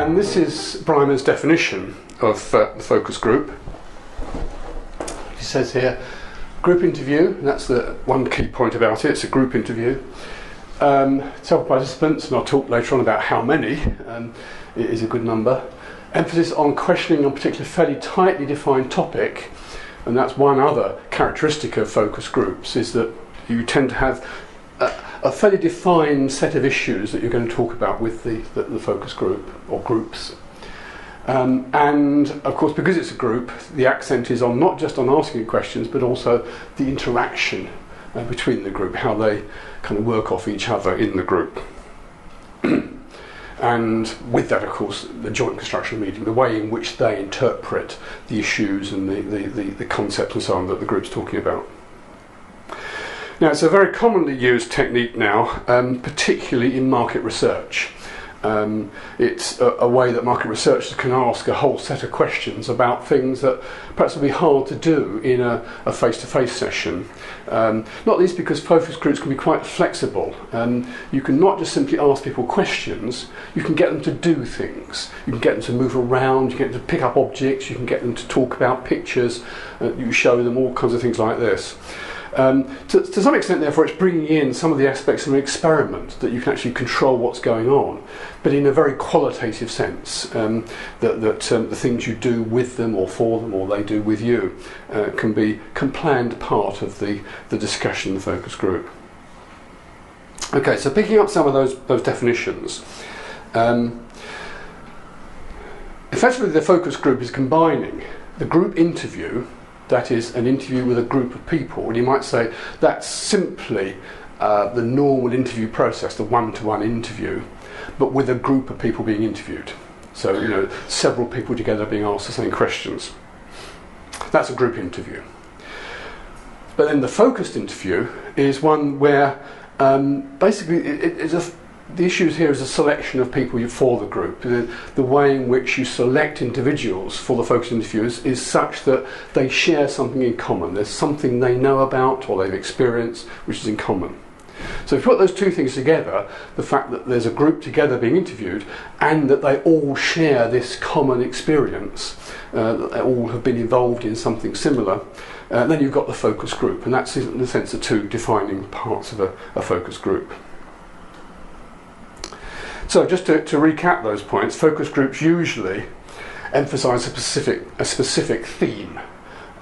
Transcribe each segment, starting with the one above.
And this is Breimer's definition of the focus group. He says here, group interview, that's the one key point about it, it's a group interview. Several participants, and I'll talk later on about how many, it is a good number. Emphasis on questioning on a particular fairly tightly defined topic, and that's one other characteristic of focus groups, is that you tend to have a fairly defined set of issues that you're going to talk about with the focus group or groups. And of course, because it's a group, the accent is on not just on asking questions, but also the interaction between the group, how they kind of work off each other in the group. And with that, of course, the joint construction meeting, the way in which they interpret the issues and the concepts and so on that the group's talking about. Now, it's a very commonly used technique now, particularly in market research. It's a way that market researchers can ask a whole set of questions about things that perhaps would be hard to do in a face-to-face session. Not least because focus groups can be quite flexible. You can not just simply ask people questions, you can get them to do things. You can get them to move around, you can get them to pick up objects, you can get them to talk about pictures, you show them all kinds of things like this. To some extent, therefore, it's bringing in some of the aspects of an experiment, that you can actually control what's going on, but in a very qualitative sense, that the things you do with them or for them or they do with you can be planned part of the discussion in the focus group. Okay, so picking up some of those definitions, effectively the focus group is combining the group interview, that is an interview with a group of people, and you might say that's simply the normal interview process, the one-to-one interview, but with a group of people being interviewed. So, you know, several people together being asked the same questions. That's a group interview. But then the focused interview is one where basically the issues here is a selection of people for the group. The way in which you select individuals for the focus interviews is such that they share something in common. There's something they know about or they've experienced which is in common. So if you put those two things together, the fact that there's a group together being interviewed and that they all share this common experience, that they all have been involved in something similar, then you've got the focus group, and that's in a sense the two defining parts of a focus group. So just to recap those points, focus groups usually emphasise a specific theme,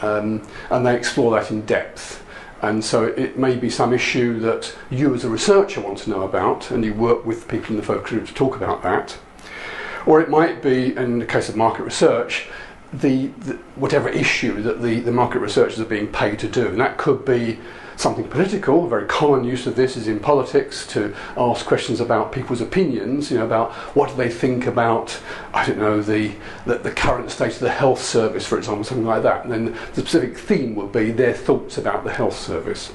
and they explore that in depth. And so it may be some issue that you as a researcher want to know about, and you work with people in the focus group to talk about that. Or it might be, in the case of market research, whatever issue that the market researchers are being paid to do. And that could be something political. A very common use of this is in politics, to ask questions about people's opinions, you know, about what do they think about, I don't know, the current state of the health service, for example, something like that. And then the specific theme would be their thoughts about the health service.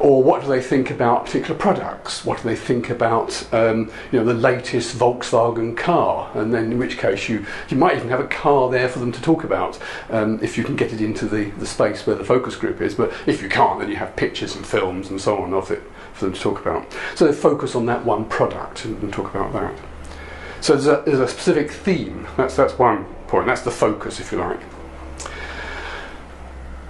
Or what do they think about particular products? What do they think about the latest Volkswagen car? And then in which case you might even have a car there for them to talk about, if you can get it into the space where the focus group is. But if you can't, then you have pictures and films and so on of it for them to talk about. So they focus on that one product and talk about that. So there's a specific theme. That's one point. That's the focus, if you like.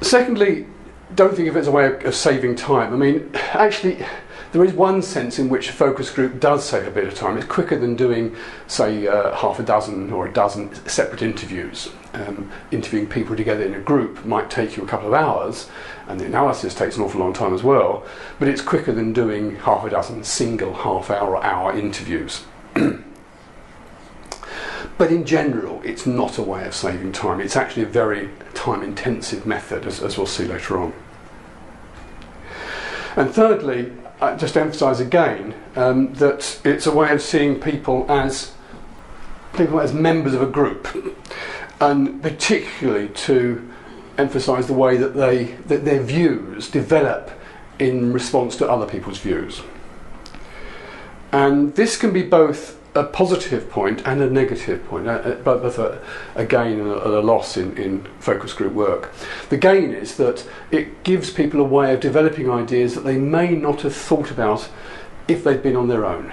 Secondly, don't think of it as a way of saving time. I mean, actually, there is one sense in which a focus group does save a bit of time. It's quicker than doing, say, half a dozen or a dozen separate interviews. Interviewing people together in a group might take you a couple of hours, and the analysis takes an awful long time as well, but it's quicker than doing half a dozen single half-hour or hour interviews. But in general, it's not a way of saving time. It's actually a very time-intensive method, as we'll see later on. And thirdly, just to emphasise again that it's a way of seeing people as members of a group, and particularly to emphasise the way that their views develop in response to other people's views. And this can be both a positive point and a negative point, both a gain and a loss in focus group work. The gain is that it gives people a way of developing ideas that they may not have thought about if they'd been on their own.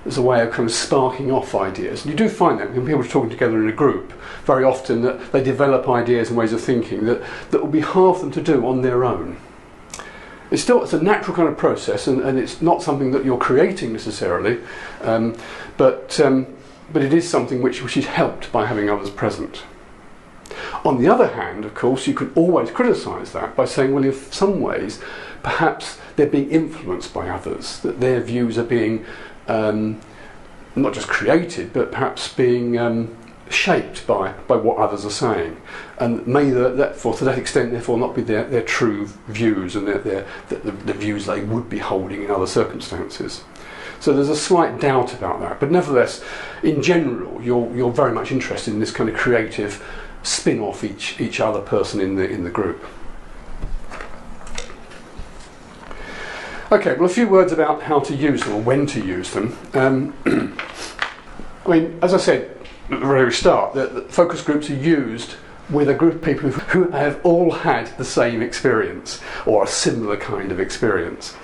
as a way of kind of sparking off ideas. And you do find that when people are talking together in a group, very often that they develop ideas and ways of thinking that will be hard for them to do on their own. It's a natural kind of process, and it's not something that you're creating necessarily, but it is something which is helped by having others present. On the other hand, of course, you could always criticise that by saying, well, in some ways, perhaps they're being influenced by others, that their views are being not just created, but perhaps being shaped by what others are saying, and may therefore, to that extent, therefore not be their true views and the views they would be holding in other circumstances. So there's a slight doubt about that, but nevertheless, in general, you're very much interested in this kind of creative spin off each other person in the group. Okay, well, a few words about how to use them or when to use them. I mean, as I said at the very start, that focus groups are used with a group of people who have all had the same experience or a similar kind of experience.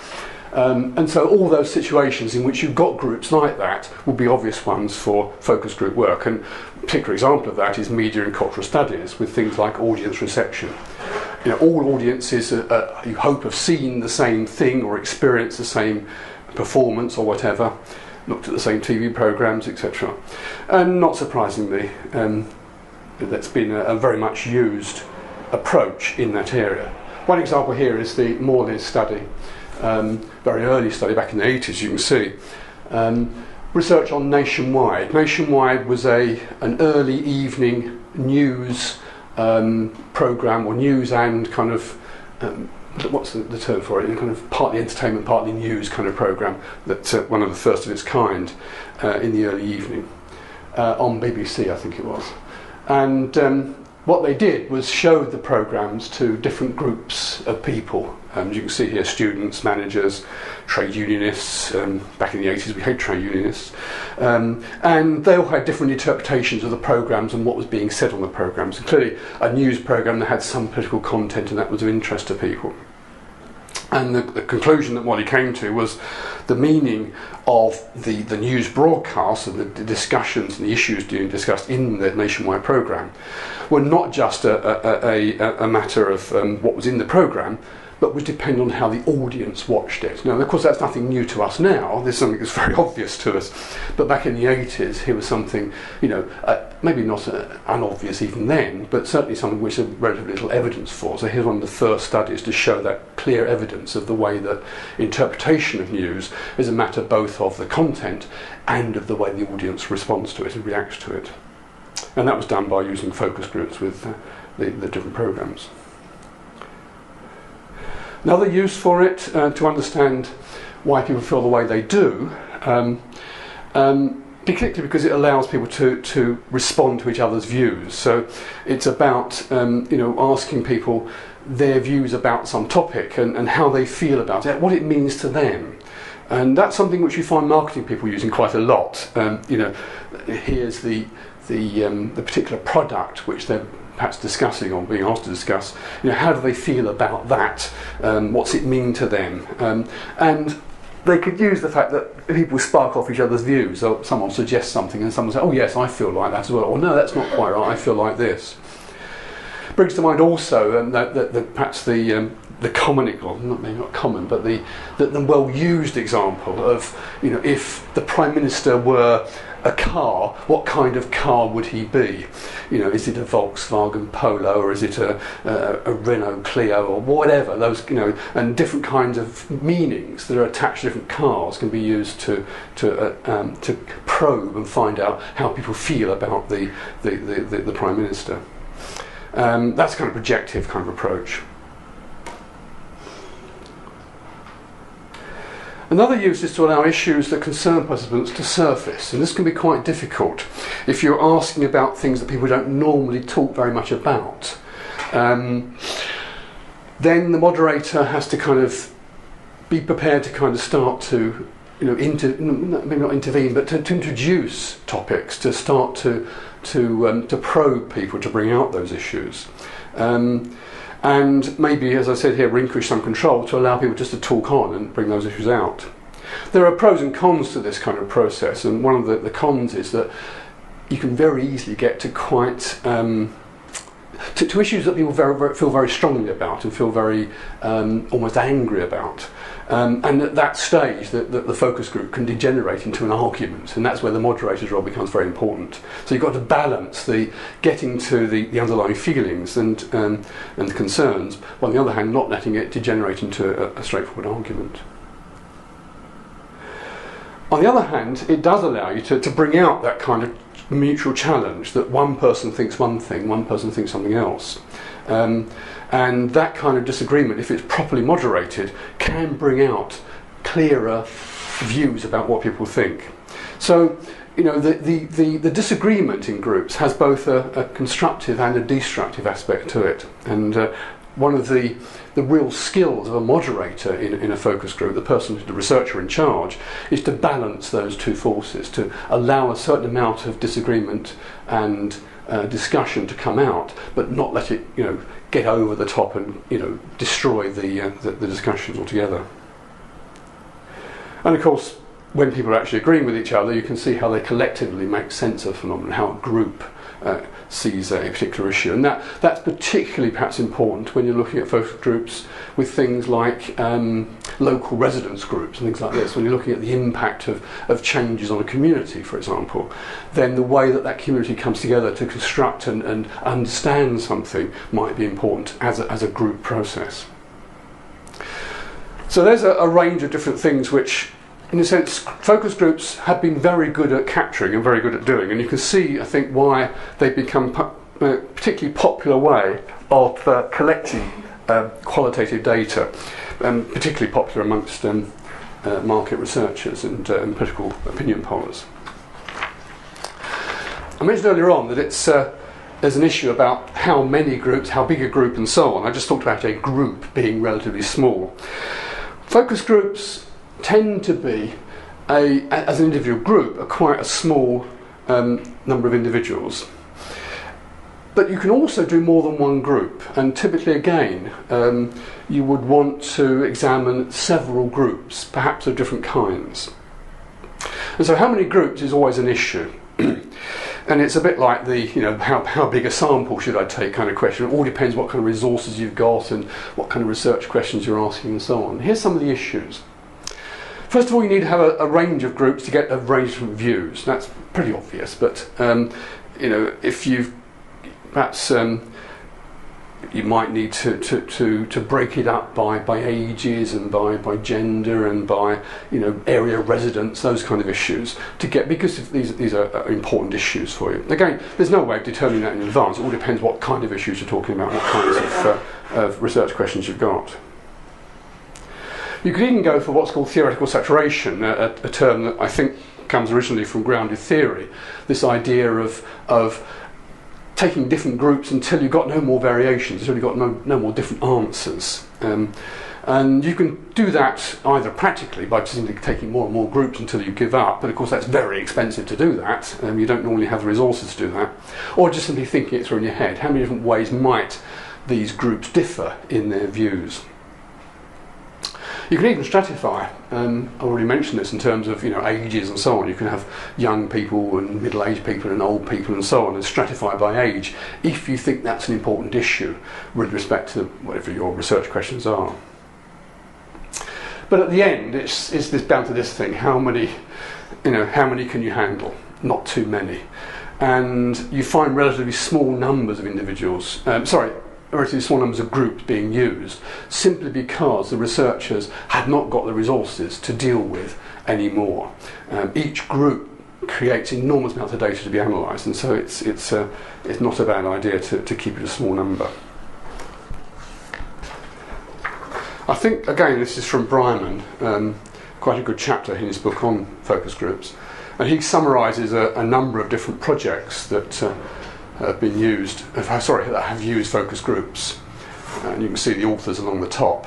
And so all those situations in which you've got groups like that will be obvious ones for focus group work. And a particular example of that is media and cultural studies with things like audience reception. You know, all audiences, you hope, have seen the same thing or experienced the same performance or whatever, looked at the same TV programmes, etc. And not surprisingly, that's been a very much used approach in that area. One example here is the Morley's study, very early study back in the 80s, you can see. Research on Nationwide. Nationwide was an early evening news programme, or news and kind of, what's the term for it, kind of partly entertainment, partly news kind of programme, that one of the first of its kind in the early evening, on BBC I think it was. And what they did was show the programmes to different groups of people. You can see here students, managers, trade unionists. Back in the 80s we had trade unionists. And they all had different interpretations of the programmes and what was being said on the programmes. And clearly a news programme that had some political content and that was of interest to people. And the conclusion that Molly came to was the meaning of the news broadcasts and the discussions and the issues being discussed in the Nationwide programme were not just a matter of what was in the programme, but was dependent on how the audience watched it. Now, of course, that's nothing new to us now. There's something that's very obvious to us. But back in the 80s, here was something, maybe not unobvious even then, but certainly something which there's relatively little evidence for. So here's one of the first studies to show that clear evidence of the way that interpretation of news is a matter both of the content and of the way the audience responds to it and reacts to it. And that was done by using focus groups with the different programmes. Another use for it, to understand why people feel the way they do, particularly because it allows people to respond to each other's views. So it's about asking people their views about some topic and how they feel about it, what it means to them. And that's something which you find marketing people using quite a lot. Here's the particular product which they're perhaps discussing or being asked to discuss, how do they feel about that? What's it mean to them? And they could use the fact that people spark off each other's views. So someone suggests something and someone says, oh yes, I feel like that as well. Or no, that's not quite right, I feel like this. Brings to mind also perhaps the common, well, maybe not common, but the well-used example of, if the Prime Minister were a car, what kind of car would he be? Is it a Volkswagen Polo, or is it a Renault Clio, or whatever? Those, and different kinds of meanings that are attached to different cars can be used to probe and find out how people feel about the Prime Minister. That's a kind of projective kind of approach. Another use is to allow issues that concern participants to surface, and this can be quite difficult if you're asking about things that people don't normally talk very much about. Then the moderator has to kind of be prepared to kind of start to, maybe not intervene, but to introduce topics, to start to probe people, to bring out those issues. And maybe, as I said here, relinquish some control to allow people just to talk on and bring those issues out. There are pros and cons to this kind of process, and one of the cons is that you can very easily get to quite to issues that people feel very strongly about and feel very almost angry about. And at that stage, the focus group can degenerate into an argument, and that's where the moderator's role becomes very important. So you've got to balance the getting to the underlying feelings and concerns, while on the other hand, not letting it degenerate into a straightforward argument. On the other hand, it does allow you to bring out that kind of mutual challenge, that one person thinks one thing, one person thinks something else. And that kind of disagreement, if it's properly moderated, can bring out clearer views about what people think. So, the disagreement in groups has both a constructive and a destructive aspect to it. And one of the real skills of a moderator in a focus group, the researcher in charge, is to balance those two forces, to allow a certain amount of disagreement and discussion to come out, but not let it, get over the top and, destroy the discussion altogether. And of course, when people are actually agreeing with each other, you can see how they collectively make sense of a phenomenon, how a group sees a particular issue. And that's particularly perhaps important when you're looking at focus groups with things like local residence groups and things like this. When you're looking at the impact of changes on a community, for example, then the way that community comes together to construct and understand something might be important as a group process. So there's a range of different things which, in a sense, focus groups have been very good at capturing and very good at doing, and you can see, I think, why they've become a particularly popular way of collecting qualitative data, particularly popular amongst market researchers and political opinion pollers. I mentioned earlier on that there's an issue about how many groups, how big a group, and so on. I just talked about a group being relatively small. Focus groups tend to be, as an individual group, quite a small number of individuals. But you can also do more than one group, and typically again you would want to examine several groups, perhaps of different kinds. And so how many groups is always an issue. And it's a bit like the, how big a sample should I take kind of question. It all depends what kind of resources you've got and what kind of research questions you're asking and so on. Here's some of the issues. First of all, you need to have a range of groups to get a range of different views. That's pretty obvious, but if you've perhaps you might need to break it up by ages and by gender and by area of residence, those kind of issues, because these are important issues for you. Again, there's no way of determining that in advance. It all depends what kind of issues you're talking about, what kinds of research questions you've got. You could even go for what's called theoretical saturation, a term that I think comes originally from grounded theory. This idea of taking different groups until you've got no more variations, until you've got no more different answers. And you can do that either practically by simply taking more and more groups until you give up, but of course that's very expensive to do that, you don't normally have the resources to do that, or just simply thinking it through in your head. How many different ways might these groups differ in their views? You can even stratify. I already mentioned this in terms of ages and so on. You can have young people and middle-aged people and old people and so on, and stratify by age if you think that's an important issue with respect to whatever your research questions are. But at the end, it's down to this thing: how many can you handle? Not too many, and you find relatively small numbers of individuals. Relatively small numbers of groups being used, simply because the researchers had not got the resources to deal with anymore. Each group creates enormous amounts of data to be analysed, and so it's not a bad idea to keep it a small number. I think, again, this is from Bryman, quite a good chapter in his book on focus groups, and he summarises a number of different projects that have been used, that have used focus groups, and you can see the authors along the top.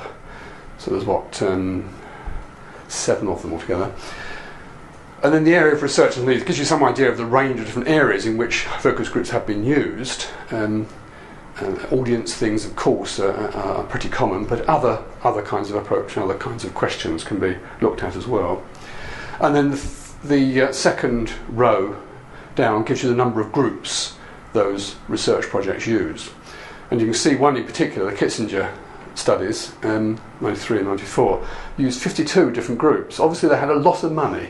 So there's 7 of them altogether. And then the area of research and gives you some idea of the range of different areas in which focus groups have been used, and Audience things, of course, are pretty common, but other kinds of approach and other kinds of questions can be looked at as well. And then the second row down gives you the number of groups those research projects use. And you can see one in particular, the Kissinger studies, 93 and 94, used 52 different groups. Obviously they had a lot of money.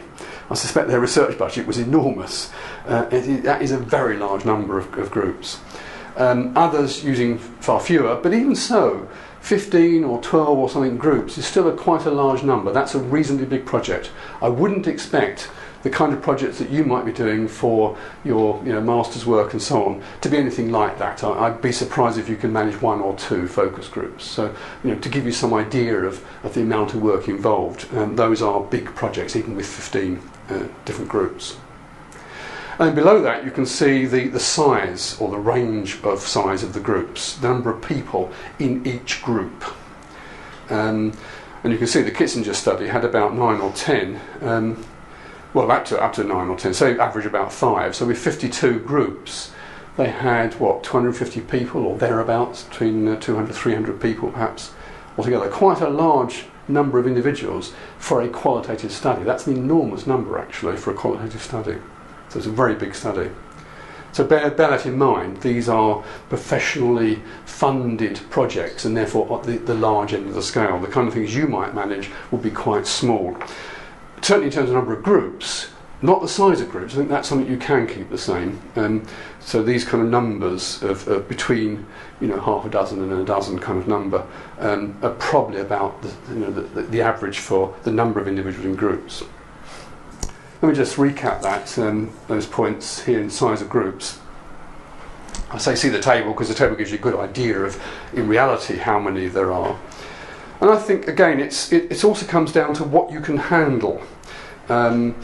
I suspect their research budget was enormous. That is a very large number of groups. Others using far fewer, but even so, 15 or 12 or something groups is still quite a large number. That's a reasonably big project. I wouldn't expect the kind of projects that you might be doing for your master's work and so on to be anything like that. I'd be surprised if you can manage 1 or 2 focus groups. So to give you some idea of the amount of work involved, those are big projects even with 15 different groups. And below that you can see the size or the range of size of the groups, the number of people in each group. And you can see the Kissinger study had about 9 or 10, well up to 9 or 10, so average about 5. So with 52 groups they had 250 people or thereabouts, between 200 300 people perhaps altogether. Quite a large number of individuals for a qualitative study. That's an enormous number actually for a qualitative study. So it's a very big study. So bear that in mind. These are professionally funded projects and therefore at the large end of the scale. The kind of things you might manage will be quite small. Certainly in terms of number of groups, not the size of groups. I think that's something you can keep the same. So these kind of numbers of between half a dozen and a dozen kind of number are probably about the average for the number of individuals in groups. Let me just recap that, those points here in size of groups. I say see the table because the table gives you a good idea of, in reality, how many there are. And I think, again, it also comes down to what you can handle. And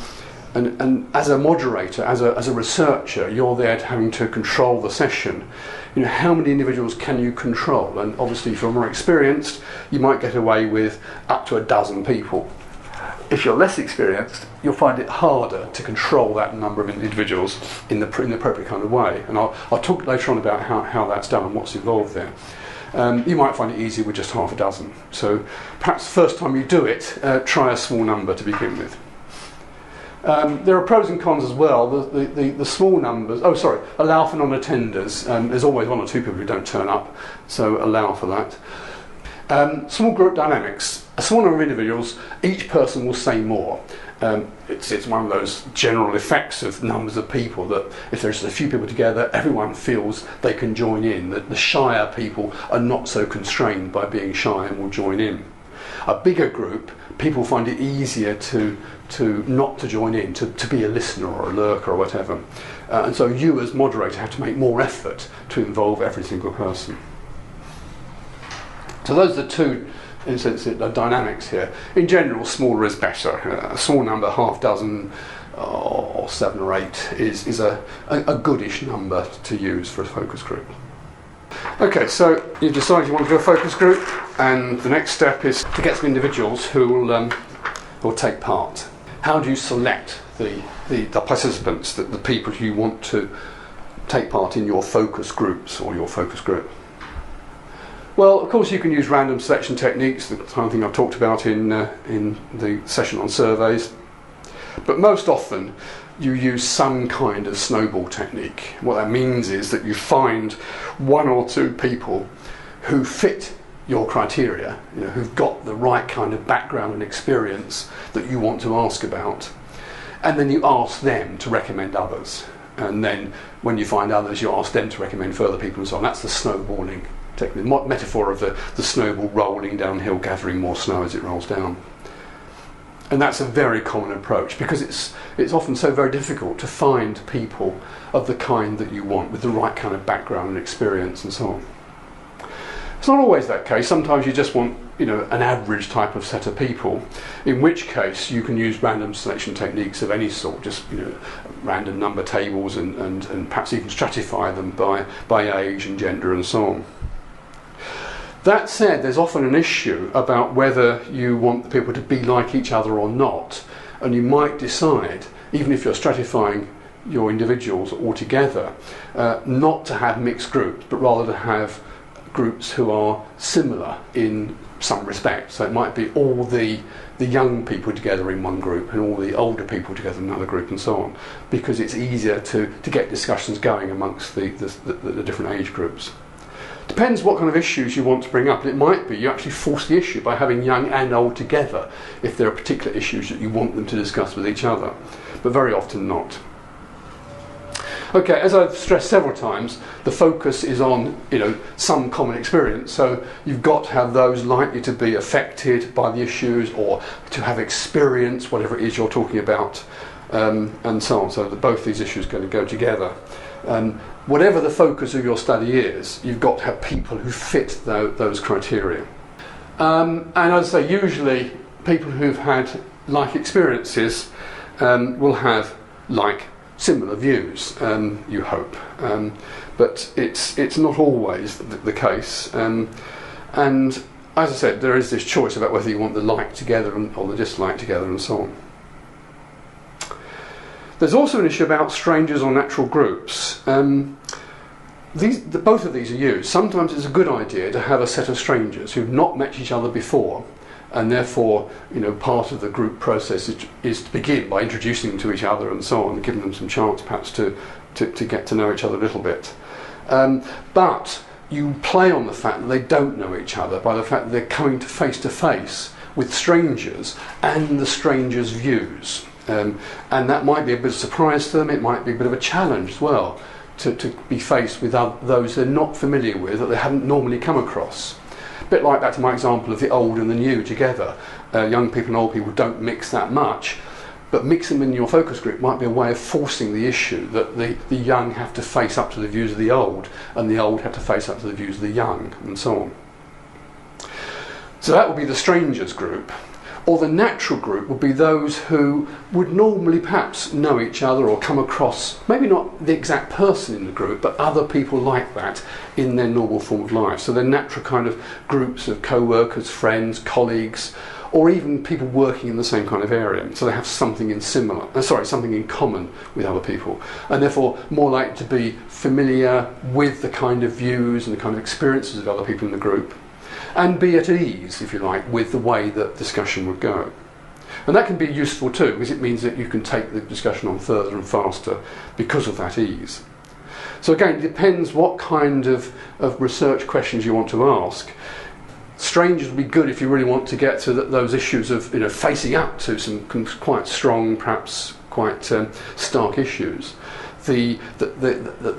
as a moderator, as a researcher, you're there having to control the session. How many individuals can you control? And obviously, if you're more experienced, you might get away with up to a dozen people. If you're less experienced, you'll find it harder to control that number of individuals in the appropriate kind of way. And I'll talk later on about how that's done and what's involved there. You might find it easier with just half a dozen. So perhaps the first time you do it, try a small number to begin with. There are pros and cons as well. The small numbers, allow for non-attenders. There's always 1 or 2 people who don't turn up, so allow for that. Small group dynamics. A small number of individuals, each person will say more. It's one of those general effects of numbers of people that if there's a few people together, everyone feels they can join in. The shyer people are not so constrained by being shy and will join in. A bigger group, people find it easier to not to join in, to be a listener or a lurker or whatever. And so you as moderator have to make more effort to involve every single person. So those are the two dynamics here. In general, smaller is better. A small number, half dozen or 7 or 8 is a goodish number to use for a focus group. Okay, so you've decided you want to do a focus group, and the next step is to get some individuals who will take part. How do you select the participants, the people who you want to take part in your focus groups or your focus group? Well, of course you can use random selection techniques, the kind of thing I've talked about in the session on surveys. But most often you use some kind of snowball technique. What that means is that you find 1 or 2 people who fit your criteria, who've got the right kind of background and experience that you want to ask about. And then you ask them to recommend others. And then when you find others, you ask them to recommend further people and so on. That's the snowballing technique, metaphor of the snowball rolling downhill, gathering more snow as it rolls down. And that's a very common approach because it's often so very difficult to find people of the kind that you want with the right kind of background and experience and so on. It's not always that case. Sometimes you just want an average type of set of people, in which case you can use random selection techniques of any sort, just random number tables and perhaps even stratify them by age and gender and so on. That said, there's often an issue about whether you want the people to be like each other or not, and you might decide, even if you're stratifying your individuals all together, not to have mixed groups, but rather to have groups who are similar in some respect. So it might be all the young people together in one group and all the older people together in another group and so on, because it's easier to get discussions going amongst the different age groups. Depends what kind of issues you want to bring up, and it might be you actually force the issue by having young and old together if there are particular issues that you want them to discuss with each other, but very often not. Okay, as I've stressed several times, the focus is on, some common experience. So you've got to have those likely to be affected by the issues or to have experience, whatever it is you're talking about, and so on. So that both these issues are going to go together. Whatever the focus of your study is, you've got to have people who fit those criteria. And as I say, usually people who've had like experiences will have like similar views, you hope, but it's not always the case, and as I said, there is this choice about whether you want the like together or the dislike together and so on. There's also an issue about strangers or natural groups. Both of these are used. Sometimes it's a good idea to have a set of strangers who've not met each other before, and therefore, part of the group process is to begin by introducing them to each other and so on, giving them some chance perhaps to get to know each other a little bit. But you play on the fact that they don't know each other by the fact that they're coming to face with strangers and the strangers' views. And that might be a bit of a surprise to them, it might be a bit of a challenge as well, to be faced with those they're not familiar with, that they haven't normally come across. A bit like back to my example of the old and the new together. Young people and old people don't mix that much, but mixing them in your focus group might be a way of forcing the issue that the young have to face up to the views of the old, and the old have to face up to the views of the young, and so on. So that would be the strangers group. Or the natural group would be those who would normally perhaps know each other or come across, maybe not the exact person in the group, but other people like that in their normal form of life. So they're natural kind of groups of co-workers, friends, colleagues, or even people working in the same kind of area. So they have something something in common with other people, and therefore more likely to be familiar with the kind of views and the kind of experiences of other people in the group, and be at ease, if you like, with the way that discussion would go. And that can be useful too, because it means that you can take the discussion on further and faster because of that ease. So again, it depends what kind of research questions you want to ask. Strangers would be good if you really want to get to those issues of facing up to some quite strong, perhaps quite stark issues. The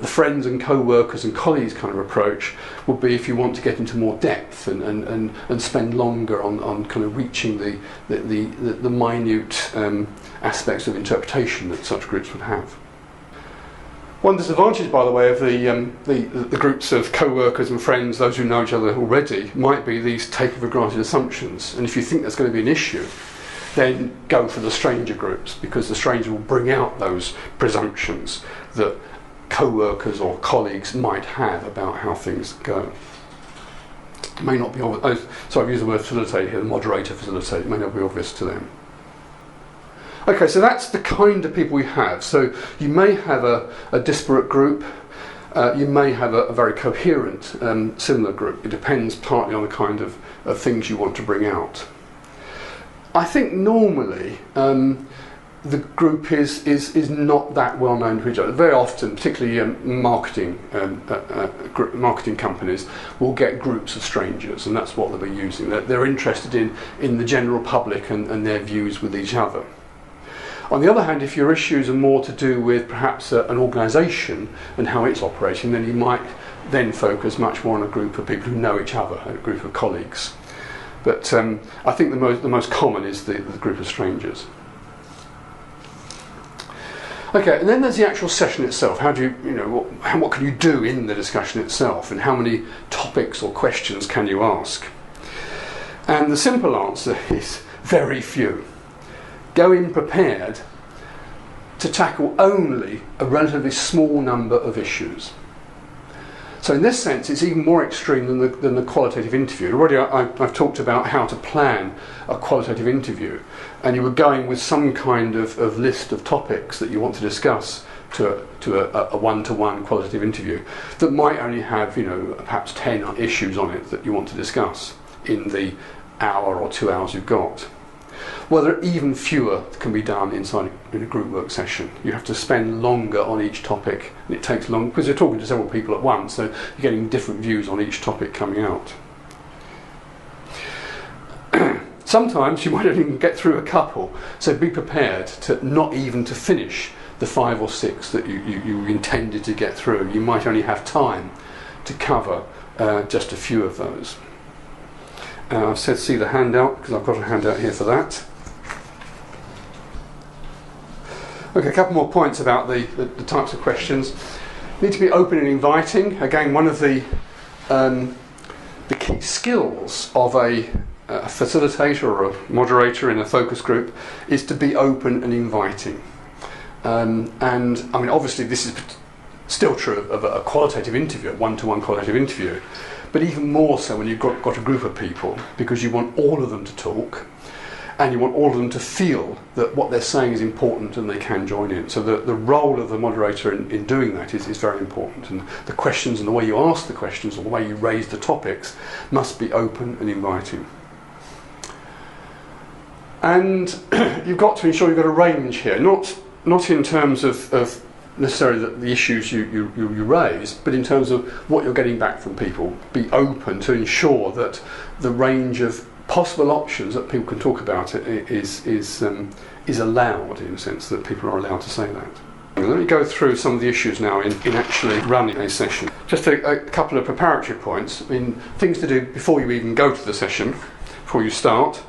friends and co-workers and colleagues kind of approach would be if you want to get into more depth and spend longer on kind of reaching the minute aspects of interpretation that such groups would have. One disadvantage, by the way, of the groups of co-workers and friends, those who know each other already, might be these taken for granted assumptions. And if you think that's going to be an issue, then go for the stranger groups, because the stranger will bring out those presumptions that co-workers or colleagues might have about how things go. It may not be obvious. I've used the word facilitate here, the moderator facilitate. It may not be obvious to them. Okay, so that's the kind of people we have. So you may have a disparate group. You may have a very coherent similar group. It depends partly on the kind of things you want to bring out. I think normally the group is not that well known to each other. Very often, particularly marketing companies will get groups of strangers, and that's what they'll be using. They're interested in the general public and their views with each other. On the other hand, if your issues are more to do with perhaps an organisation and how it's operating, then you might then focus much more on a group of people who know each other, a group of colleagues. But I think the most common is the group of strangers. Okay, and then there's the actual session itself. How do what can you do in the discussion itself, and how many topics or questions can you ask? And the simple answer is very few. Go in prepared to tackle only a relatively small number of issues. So in this sense, it's even more extreme than the qualitative interview. Already I've talked about how to plan a qualitative interview, and you were going with some kind of list of topics that you want to discuss a one-to-one qualitative interview that might only have, perhaps 10 issues on it that you want to discuss in the hour or 2 hours you've got. Well, there are even fewer that can be done inside in a group work session. You have to spend longer on each topic, and it takes long because you're talking to several people at once, so you're getting different views on each topic coming out. Sometimes you might not even get through a couple, so be prepared to not even to finish the 5 or 6 that you intended to get through. You might only have time to cover just a few of those. I've said see the handout because I've got a handout here for that. Okay, a couple more points about the types of questions. Need to be open and inviting. Again, one of the key skills of a facilitator or a moderator in a focus group is to be open and inviting. And I mean, obviously this is still true of a qualitative interview, a one-to-one qualitative interview, but even more so when you've got a group of people, because you want all of them to talk and you want all of them to feel that what they're saying is important and they can join in. So the role of the moderator in doing that is very important, and the questions and the way you ask the questions or the way you raise the topics must be open and inviting. And you've got to ensure you've got a range here, not in terms of necessarily the issues you raise, but in terms of what you're getting back from people. Be open to ensure that the range of possible options that people can talk about is allowed, in a sense that people are allowed to say that. Let me go through some of the issues now in actually running a session. Just a couple of preparatory points. I mean, things to do before you even go to the session, before you start,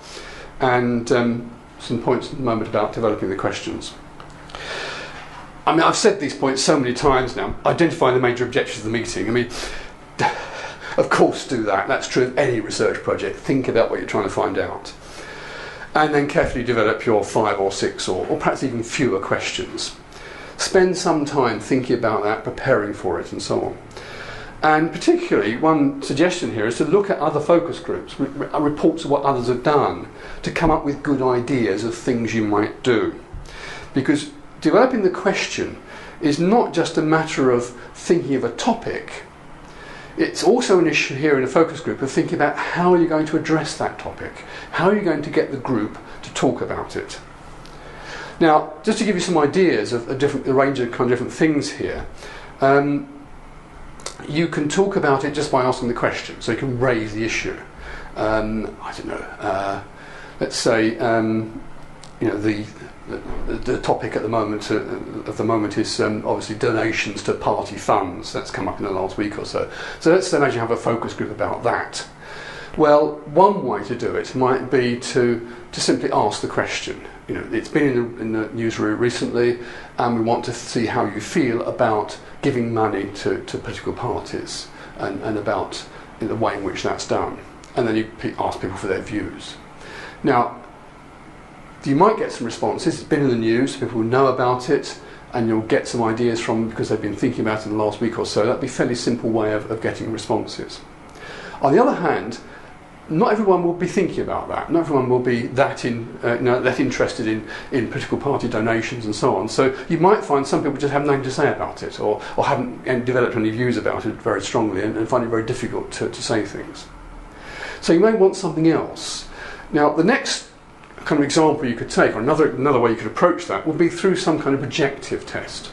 and some points at the moment about developing the questions. I mean, I've said these points so many times now. Identify the major objectives of the meeting. I mean, of course do that. That's true of any research project. Think about what you're trying to find out. And then carefully develop your 5 or 6 or perhaps even fewer questions. Spend some time thinking about that, preparing for it and so on. And particularly, one suggestion here is to look at other focus groups, reports of what others have done, to come up with good ideas of things you might do. Because developing the question is not just a matter of thinking of a topic, it's also an issue here in a focus group of thinking about how you're going to address that topic, how you're going to get the group to talk about it. Now, just to give you some ideas of a range of kind of different things here, you can talk about it just by asking the question, so you can raise the issue. I don't know, let's say, the topic at the moment is obviously donations to party funds. That's come up in the last week or so. So let's imagine you have a focus group about that. Well, one way to do it might be to simply ask the question. It's been in the news recently, and we want to see how you feel about giving money to political parties and about the way in which that's done. And then you ask people for their views. Now, you might get some responses. It's been in the news, people will know about it, and you'll get some ideas from them because they've been thinking about it in the last week or so. That'd be a fairly simple way of getting responses. On the other hand, not everyone will be thinking about that. Not everyone will be that interested in political party donations and so on. So you might find some people just have nothing to say about it, or haven't developed any views about it very strongly, and find it very difficult to say things. So you may want something else. Now, the next kind of example you could take, or another way you could approach that, would be through some kind of objective test.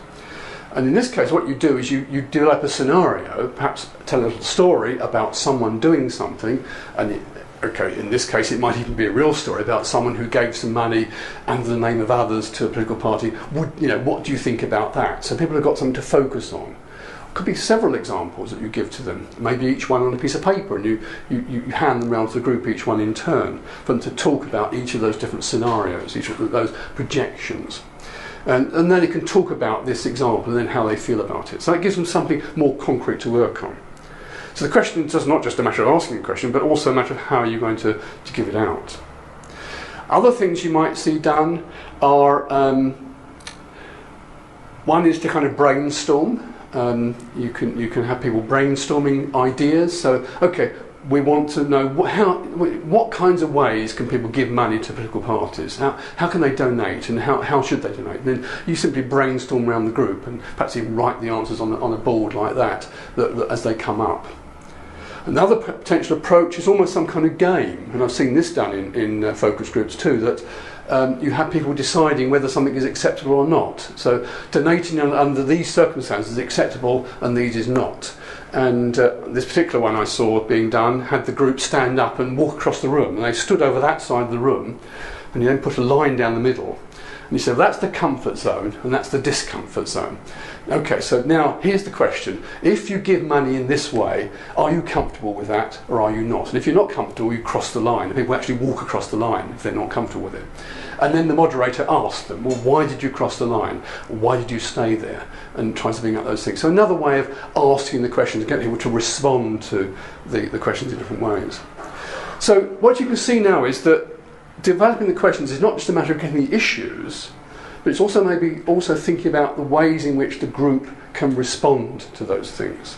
And in this case, what you do is you develop a scenario, perhaps tell a little story about someone doing something, and in this case it might even be a real story about someone who gave some money under the name of others to a political party. What do you think about that? So people have got something to focus on. Could be several examples that you give to them, maybe each one on a piece of paper, and you hand them around to the group, each one in turn, for them to talk about each of those different scenarios, each of those projections. And then they can talk about this example and then how they feel about it. So that gives them something more concrete to work on. So the question is not just a matter of asking a question, but also a matter of how you're going to give it out. Other things you might see done are, one is to kind of brainstorm. You can have people brainstorming ideas. So, okay, we want to know what kinds of ways can people give money to political parties? How can they donate, and how should they donate? And then you simply brainstorm around the group and perhaps even write the answers on a board like that as they come up. Another potential approach is almost some kind of game, and I've seen this done in focus groups too, that you have people deciding whether something is acceptable or not. So donating under these circumstances is acceptable and these is not. And this particular one I saw being done had the group stand up and walk across the room, and they stood over that side of the room, and you then put a line down the middle, and you said, well, that's the comfort zone and that's the discomfort zone. Okay, so now here's the question: if you give money in this way, are you comfortable with that or are you not? And if you're not comfortable, you cross the line, and people actually walk across the line if they're not comfortable with it. And then the moderator asks them, well, why did you cross the line? Why did you stay there? And tries to bring up those things. So another way of asking the questions, to get people to respond to the questions in different ways. So what you can see now is that developing the questions is not just a matter of getting the issues, but it's also maybe also thinking about the ways in which the group can respond to those things.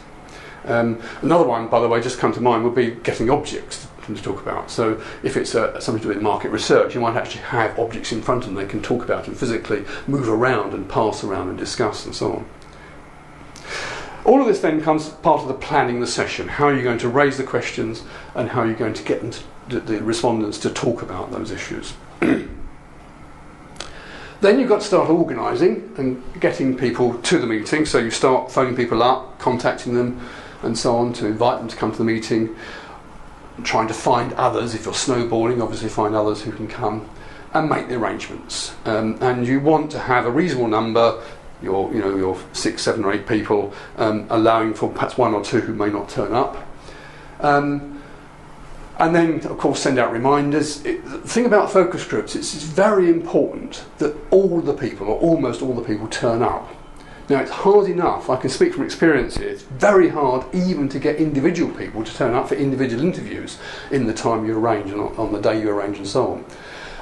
Another one, by the way, just come to mind, would be getting objects to talk about. So if it's something to do with market research, you might actually have objects in front of them they can talk about and physically move around and pass around and discuss and so on. All of this then becomes part of the planning the session. How are you going to raise the questions and how are you going to get them the respondents to talk about those issues? Then you've got to start organising and getting people to the meeting. So you start phoning people up, contacting them and so on to invite them to come to the meeting, trying to find others. If you're snowballing, obviously find others who can come and make the arrangements. And you want to have a reasonable number, your 6, 7 or 8 people, allowing for perhaps 1 or 2 who may not turn up. And then, of course, send out reminders. The thing about focus groups, it's very important that all the people, or almost all the people, turn up. Now, it's hard enough, I can speak from experience here, it's very hard even to get individual people to turn up for individual interviews in the time you arrange and on the day you arrange and so on.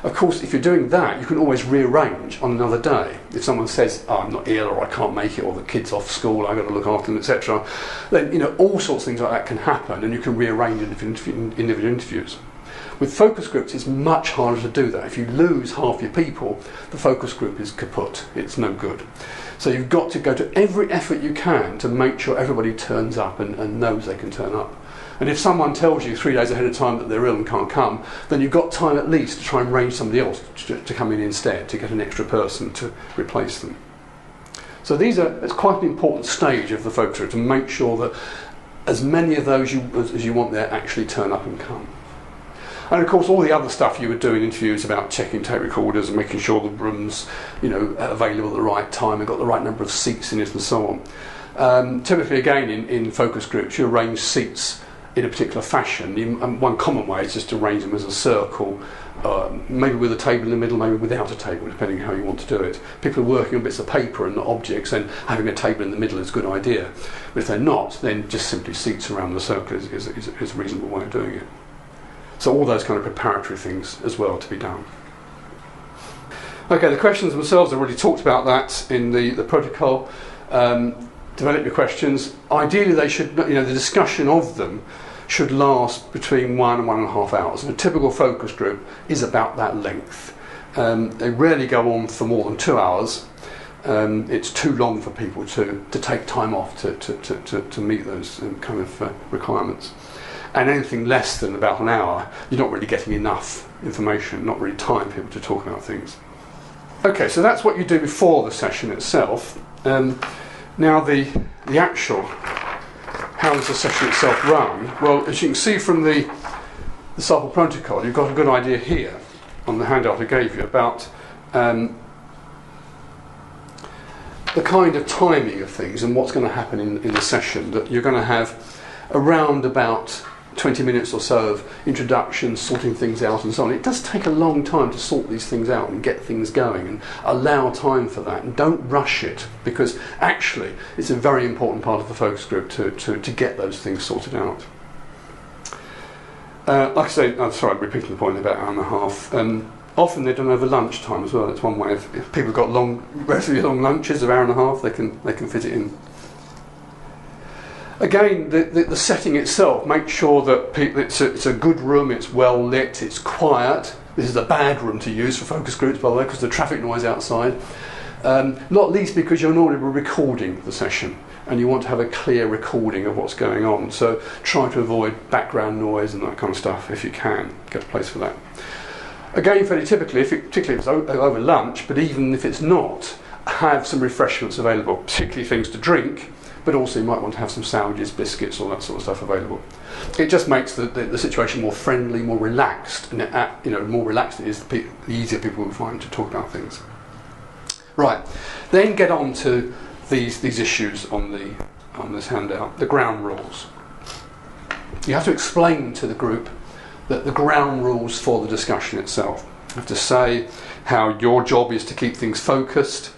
Of course, if you're doing that, you can always rearrange on another day. If someone says, oh, I'm not ill, or I can't make it, or the kid's off school, I've got to look after them, etc., then all sorts of things like that can happen, and you can rearrange individual interviews. With focus groups, it's much harder to do that. If you lose half your people, the focus group is kaput. It's no good. So you've got to go to every effort you can to make sure everybody turns up and knows they can turn up. And if someone tells you 3 days ahead of time that they're ill and can't come, then you've got time at least to try and arrange somebody else to come in instead, to get an extra person to replace them. So it's quite an important stage of the focus group, to make sure that as many of those as you want there actually turn up and come. And of course all the other stuff you would do in interviews about checking tape recorders and making sure the room's available at the right time and got the right number of seats in it and so on. Typically again in focus groups you arrange seats in a particular fashion. One common way is just to arrange them as a circle, maybe with a table in the middle, maybe without a table, depending how you want to do it. People are working on bits of paper and not objects, and having a table in the middle is a good idea. But if they're not, then just simply seats around the circle is a reasonable way of doing it. So all those kind of preparatory things as well to be done. Okay, the questions themselves, I've already talked about that in the protocol. Develop your questions. Ideally they should, the discussion of them should last between 1 and 1.5 hours. And a typical focus group is about that length. They rarely go on for more than 2 hours. It's too long for people to take time off to meet those kind of requirements. And anything less than about an hour, you're not really getting enough information, not really time for people to talk about things. Okay, so that's what you do before the session itself. Now the actual, how does the session itself run? Well, as you can see from the sample protocol, you've got a good idea here on the handout I gave you about the kind of timing of things and what's going to happen in the session. That you're going to have around about 20 minutes or so of introduction, sorting things out and so on. It does take a long time to sort these things out and get things going, and allow time for that, and don't rush it, because actually it's a very important part of the focus group to get those things sorted out. Like I say, I'm sorry, I'm repeating the point about 1.5 hours. Often they're done over lunchtime as well. That's one way. If people have got relatively long lunches of 1.5 hours, they can fit it in. Again, the setting itself, make sure that it's a good room, it's well lit, it's quiet. This is a bad room to use for focus groups, by the way, because of the traffic noise outside. Not least because you're normally recording the session and you want to have a clear recording of what's going on. So try to avoid background noise and that kind of stuff if you can. Get a place for that. Again, fairly typically, particularly if it's over lunch, but even if it's not, have some refreshments available, particularly things to drink, but also you might want to have some sandwiches, biscuits, all that sort of stuff available. It just makes the situation more friendly, more relaxed, and the more relaxed it is, the easier people will find to talk about things. Right, then get on to these issues on this handout, the ground rules. You have to explain to the group that the ground rules for the discussion itself. You have to say how your job is to keep things focused,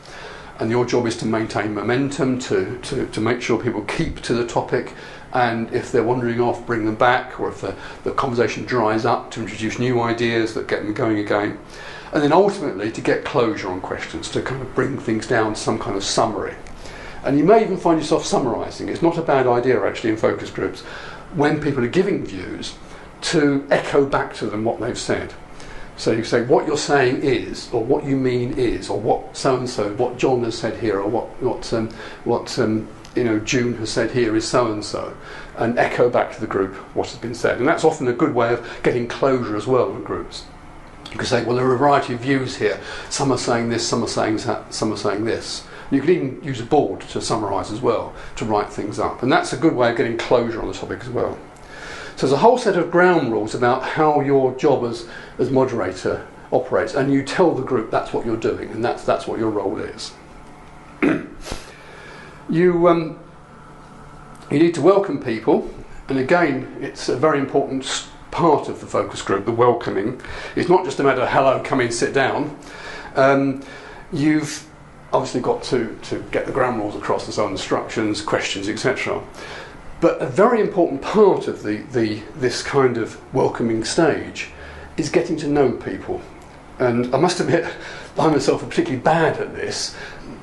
and your job is to maintain momentum, to make sure people keep to the topic, and if they're wandering off, bring them back, or if the conversation dries up, to introduce new ideas that get them going again. And then ultimately to get closure on questions, to kind of bring things down to some kind of summary. And you may even find yourself summarising. It's not a bad idea actually in focus groups, when people are giving views, to echo back to them what they've said. So you say what you're saying is, or what you mean is, or what so and so, what John has said here, or what June has said here is so and so, and echo back to the group what has been said. And that's often a good way of getting closure as well with groups. You can say, well, there are a variety of views here. Some are saying this, some are saying that, some are saying this. You can even use a board to summarise as well, to write things up. And that's a good way of getting closure on the topic as well. So there's a whole set of ground rules about how your job as moderator operates, and you tell the group that's what you're doing, and that's what your role is. You need to welcome people, and again, it's a very important part of the focus group, the welcoming. It's not just a matter of hello, come in, sit down. You've obviously got to get the ground rules across, and so instructions, questions, etc. But a very important part of this kind of welcoming stage is getting to know people. And I must admit, I myself am particularly bad at this,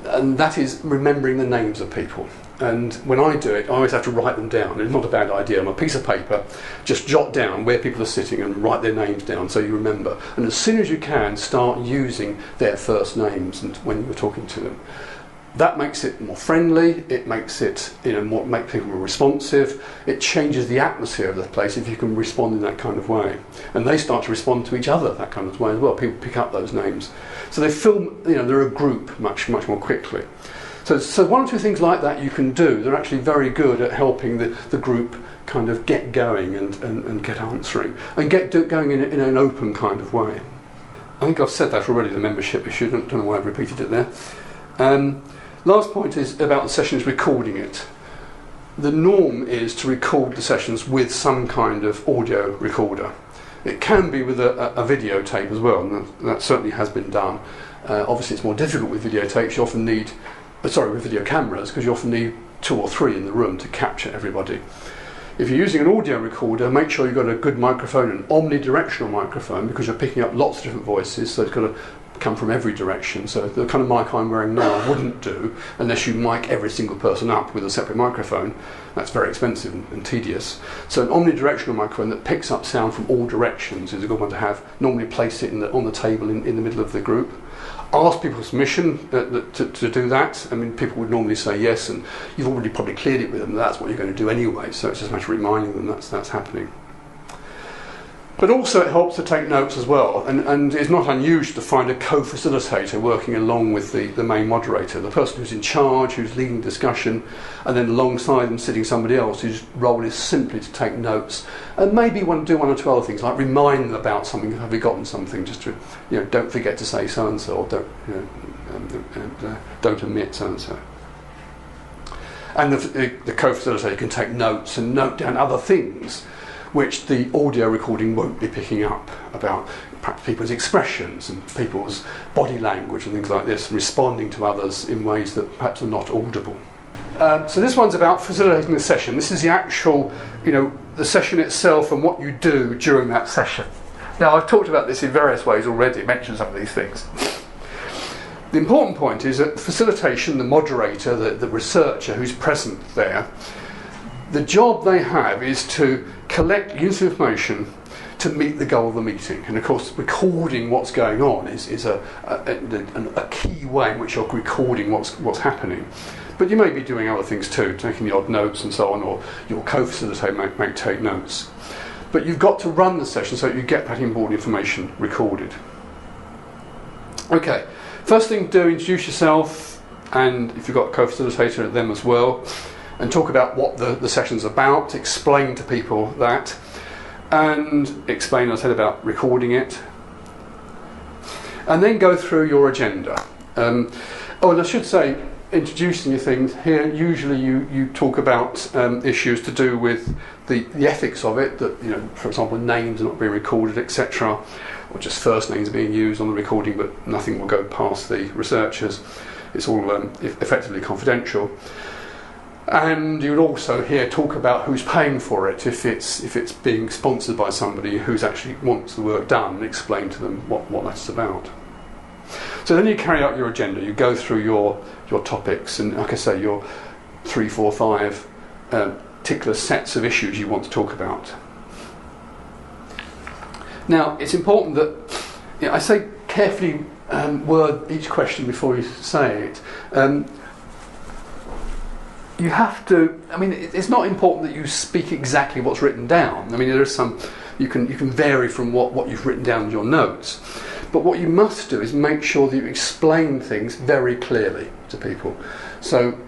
and that is remembering the names of people. And when I do it, I always have to write them down. It's not a bad idea. On a piece of paper, just jot down where people are sitting and write their names down so you remember. And as soon as you can, start using their first names and when you're talking to them. That makes it more friendly. It makes it, make people more responsive. It changes the atmosphere of the place if you can respond in that kind of way. And they start to respond to each other that kind of way as well. People pick up those names, so they feel, they're a group much more quickly. So one or two things like that you can do. They're actually very good at helping the group kind of get going and get answering and get going in an open kind of way. I think I've said that already. The membership issue. Don't know why I've repeated it there. Last point is about the sessions recording it. The norm is to record the sessions with some kind of audio recorder. It can be with a videotape as well, and that certainly has been done. Obviously it's more difficult with videotapes. You often need, with video cameras, because you often need 2 or 3 in the room to capture everybody. If you're using an audio recorder, make sure you've got a good microphone, an omnidirectional microphone, because you're picking up lots of different voices, so it's got to come from every direction. So the kind of mic I'm wearing now wouldn't do unless you mic every single person up with a separate microphone. That's very expensive and tedious. So an omnidirectional microphone that picks up sound from all directions is a good one to have. Normally place it on the table in the middle of the group. Ask people's permission to do that. I mean, people would normally say yes, and you've already probably cleared it with them. That's what you're going to do anyway, so it's just a matter of reminding them that's happening. But also it helps to take notes as well, and it's not unusual to find a co-facilitator working along with the main moderator, the person who's in charge, who's leading discussion, and then alongside them sitting somebody else whose role is simply to take notes, and maybe do 1 or 2 other things, like remind them about something, have forgotten something, just to, don't forget to say so-and-so, or don't omit so-and-so. And the co-facilitator can take notes and note down other things which the audio recording won't be picking up, about perhaps people's expressions and people's body language and things like this, and responding to others in ways that perhaps are not audible. So this one's about facilitating the session. This is the actual, the session itself and what you do during that session. Now, I've talked about this in various ways already, mentioned some of these things. The important point is that facilitation, the moderator, the researcher who's present there, The job they have is to collect useful information to meet the goal of the meeting. And of course, recording what's going on is a key way in which you're recording what's happening. But you may be doing other things too, taking the odd notes and so on, or your co-facilitator may take notes. But you've got to run the session so that you get that important information recorded. Okay, first thing to do, introduce yourself, and if you've got a co-facilitator, them as well, and talk about what the session's about, explain to people that, and explain, as I said, about recording it, and then go through your agenda. And I should say, introducing your things here, usually you talk about issues to do with the ethics of it, that, for example, names are not being recorded, etc., or just first names being used on the recording, but nothing will go past the researchers. It's all effectively confidential. And you would also here talk about who's paying for it, if it's being sponsored by somebody who's actually wants the work done, and explain to them what that's about. So then you carry out your agenda, you go through your topics, and like I say, your 3, 4, 5 particular sets of issues you want to talk about. Now, it's important that I say carefully word each question before you say it. You have to, it's not important that you speak exactly what's written down. There is some, you can vary from what you've written down in your notes. But what you must do is make sure that you explain things very clearly to people. So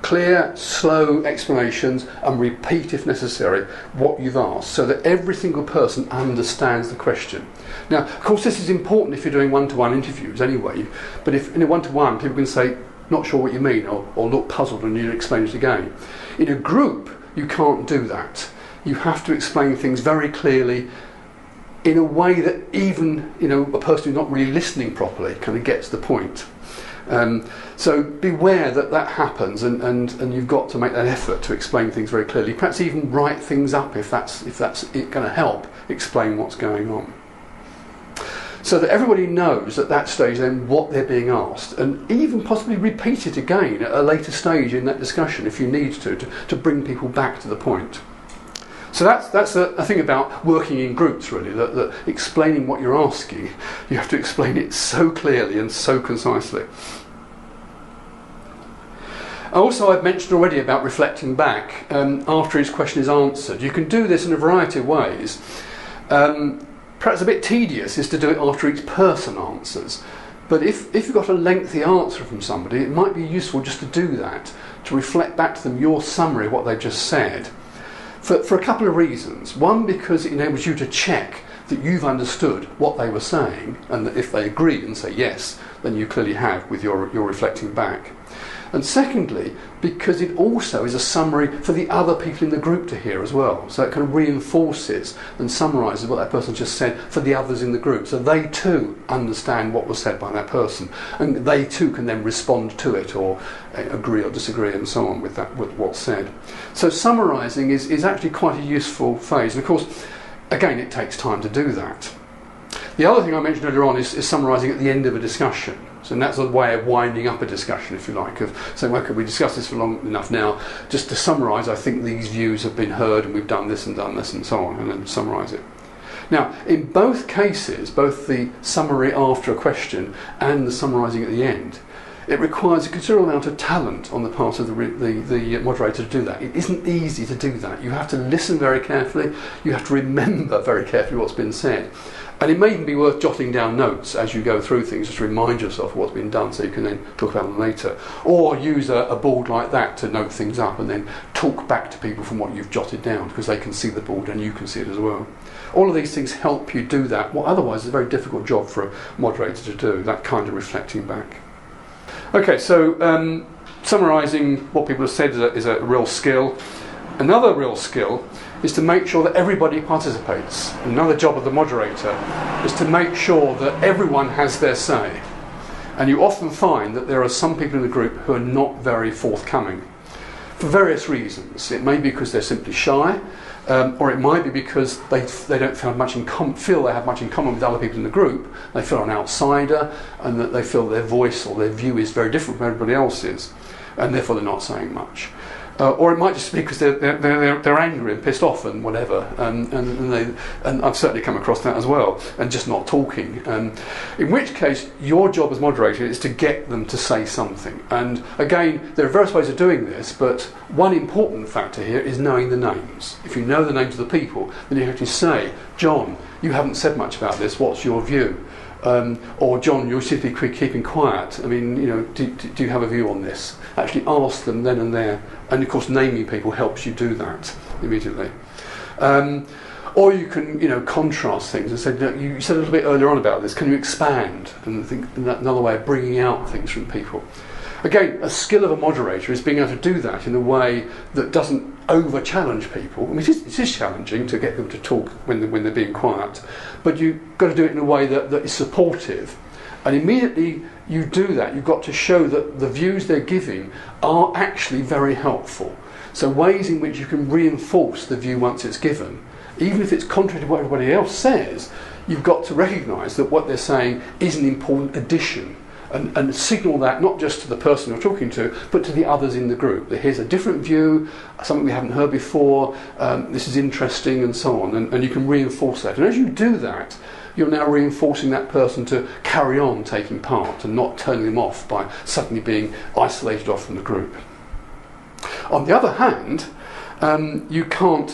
clear, slow explanations, and repeat if necessary what you've asked, so that every single person understands the question. Now, of course, this is important if you're doing one-to-one interviews anyway, but if in a one-to-one people can say, not sure what you mean, or look puzzled and you explain it again. In a group, you can't do that. You have to explain things very clearly in a way that even a person who's not really listening properly kind of gets the point. So beware that happens, and you've got to make that effort to explain things very clearly. Perhaps even write things up if that's going to help explain what's going on. So that everybody knows at that stage then what they're being asked, and even possibly repeat it again at a later stage in that discussion if you need to bring people back to the point. So that's a thing about working in groups, really, that explaining what you're asking, you have to explain it so clearly and so concisely. Also, I've mentioned already about reflecting back after each question is answered. You can do this in a variety of ways. Perhaps a bit tedious is to do it after each person answers. But if you've got a lengthy answer from somebody, it might be useful just to do that, to reflect back to them your summary of what they've just said. For a couple of reasons. One, because it enables you to check that you've understood what they were saying, and that if they agree and say yes, then you clearly have with your reflecting back. And secondly, because it also is a summary for the other people in the group to hear as well. So it kind of reinforces and summarises what that person just said for the others in the group. So they too understand what was said by that person, and they too can then respond to it or agree or disagree and so on with what's said. So summarising is actually quite a useful phase. And of course, again, it takes time to do that. The other thing I mentioned earlier on is summarising at the end of a discussion. So that's a way of winding up a discussion, if you like, of saying, okay, we discussed this for long enough now, just to summarise, I think these views have been heard and we've done this and so on, and then summarise it. Now, in both cases, both the summary after a question and the summarising at the end, it requires a considerable amount of talent on the part of the moderator to do that. It isn't easy to do that. You have to listen very carefully, you have to remember very carefully what's been said. And it may even be worth jotting down notes as you go through things, just to remind yourself of what's been done so you can then talk about them later. Or use a board like that to note things up and then talk back to people from what you've jotted down, because they can see the board and you can see it as well. All of these things help you do that, what otherwise is a very difficult job for a moderator to do, that kind of reflecting back. Okay, so summarising what people have said is a real skill. Another real skill is to make sure that everybody participates. Another job of the moderator is to make sure that everyone has their say. And you often find that there are some people in the group who are not very forthcoming for various reasons. It may be because they're simply shy, or it might be because they don't feel they have much in common with other people in the group. They feel an outsider, and that they feel their voice or their view is very different from everybody else's, and therefore they're not saying much. Or it might just be because they're angry and pissed off and whatever, and I've certainly come across that as well, and just not talking. In which case, your job as moderator is to get them to say something. And again, there are various ways of doing this, but one important factor here is knowing the names. If you know the names of the people, then you have to say, John, you haven't said much about this, what's your view? Or John, you're simply keeping quiet. I mean, do you have a view on this? Actually ask them then and there. And of course, naming people helps you do that immediately. Or you can, contrast things and say, no, you said a little bit earlier on about this. Can you expand? And think another way of bringing out things from people. Again, a skill of a moderator is being able to do that in a way that doesn't over-challenge people. I mean, it is challenging to get them to talk when they're being quiet, but you've got to do it in a way that is supportive. And immediately you do that, you've got to show that the views they're giving are actually very helpful. So ways in which you can reinforce the view once it's given, even if it's contrary to what everybody else says, you've got to recognise that what they're saying is an important addition. And signal that not just to the person you're talking to, but to the others in the group. That here's a different view, something we haven't heard before, this is interesting, and so on. And you can reinforce that. And as you do that, you're now reinforcing that person to carry on taking part and not turning them off by suddenly being isolated off from the group. On the other hand, you can't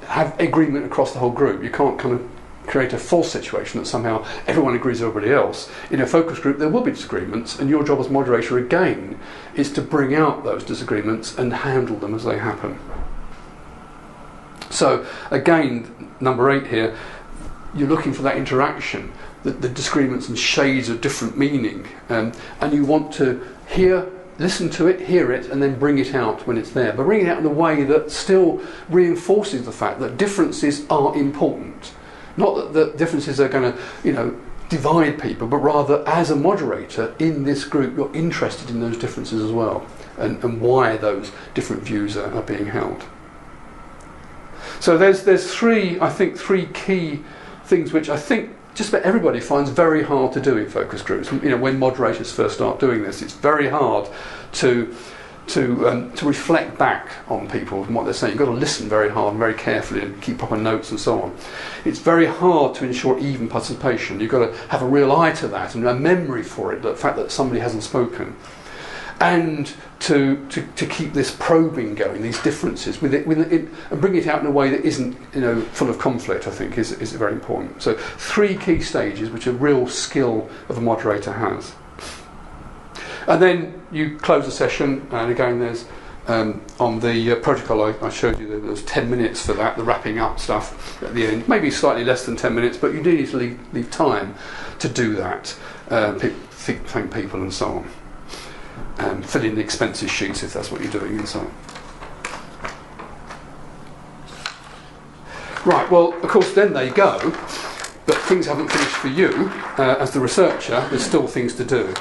have agreement across the whole group. You can't kind of create a false situation that somehow everyone agrees with everybody else. In a focus group there will be disagreements, and your job as moderator again is to bring out those disagreements and handle them as they happen. So again, number 8 here, you're looking for that interaction, the disagreements and shades of different meaning, and you want to listen to it, hear it, and then bring it out when it's there. But bring it out in a way that still reinforces the fact that differences are important. Not that the differences are going to, divide people, but rather as a moderator in this group, you're interested in those differences as well, and why those different views are being held. So there's three key things which I think just about everybody finds very hard to do in focus groups. When moderators first start doing this, it's very hard to reflect back on people and what they're saying. You've got to listen very hard and very carefully and keep proper notes and so on. It's very hard to ensure even participation. You've got to have a real eye to that and a memory for it, the fact that somebody hasn't spoken. And to keep this probing going, these differences, with it, and bring it out in a way that isn't full of conflict, I think is very important. So 3 key stages which a real skill of a moderator has. And then you close the session, and again there's on the protocol I showed you, there's 10 minutes for that, the wrapping up stuff at the end. Maybe slightly less than 10 minutes, but you do need to leave time to do that, thank people and so on. Fill in the expenses sheets if that's what you're doing and so on. Right, well, of course then they go, but things haven't finished for you. As the researcher, there's still things to do.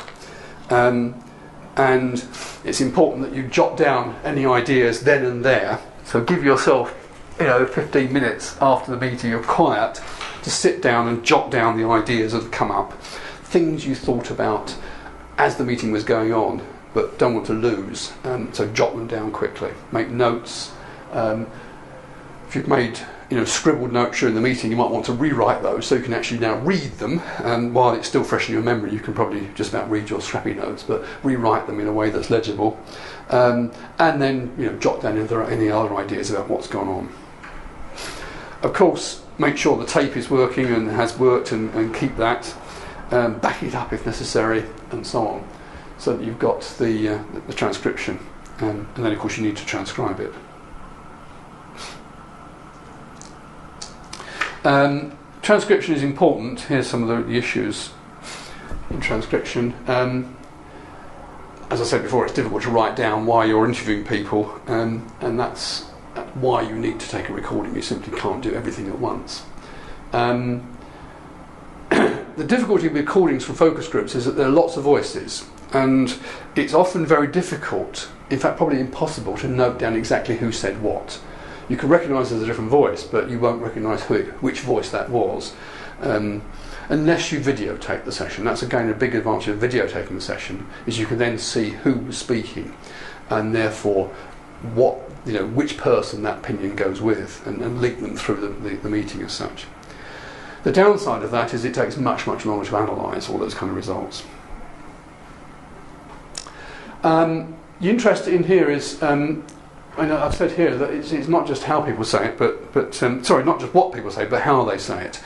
And it's important that you jot down any ideas then and there. So give yourself, 15 minutes after the meeting of quiet to sit down and jot down the ideas that have come up. Things you thought about as the meeting was going on, but don't want to lose. So jot them down quickly. Make notes. If you've made scribbled notes during the meeting, you might want to rewrite those so you can actually now read them, and while it's still fresh in your memory you can probably just about read your scrappy notes, but rewrite them in a way that's legible, and then jot down if there are any other ideas about what's gone on. Of course, make sure the tape is working and has worked, and keep that, back it up if necessary, and so on, so that you've got the transcription, and then of course you need to transcribe it. Transcription is important. Here's some of the issues in transcription. As I said before, it's difficult to write down why you're interviewing people, and that's why you need to take a recording. You simply can't do everything at once. The difficulty with recordings from focus groups is that there are lots of voices, and it's often very difficult, in fact probably impossible, to note down exactly who said what. You can recognise there's a different voice, but you won't recognise which voice that was, unless you videotape the session. That's again a big advantage of videotaping the session, is you can then see who was speaking. and therefore which person that opinion goes with, and link them through the meeting as such. The downside of that is it takes much longer to analyse all those kind of results. The interest in here is, I know I've said here that it's not just how people say it, but sorry, not just what people say, but how they say it.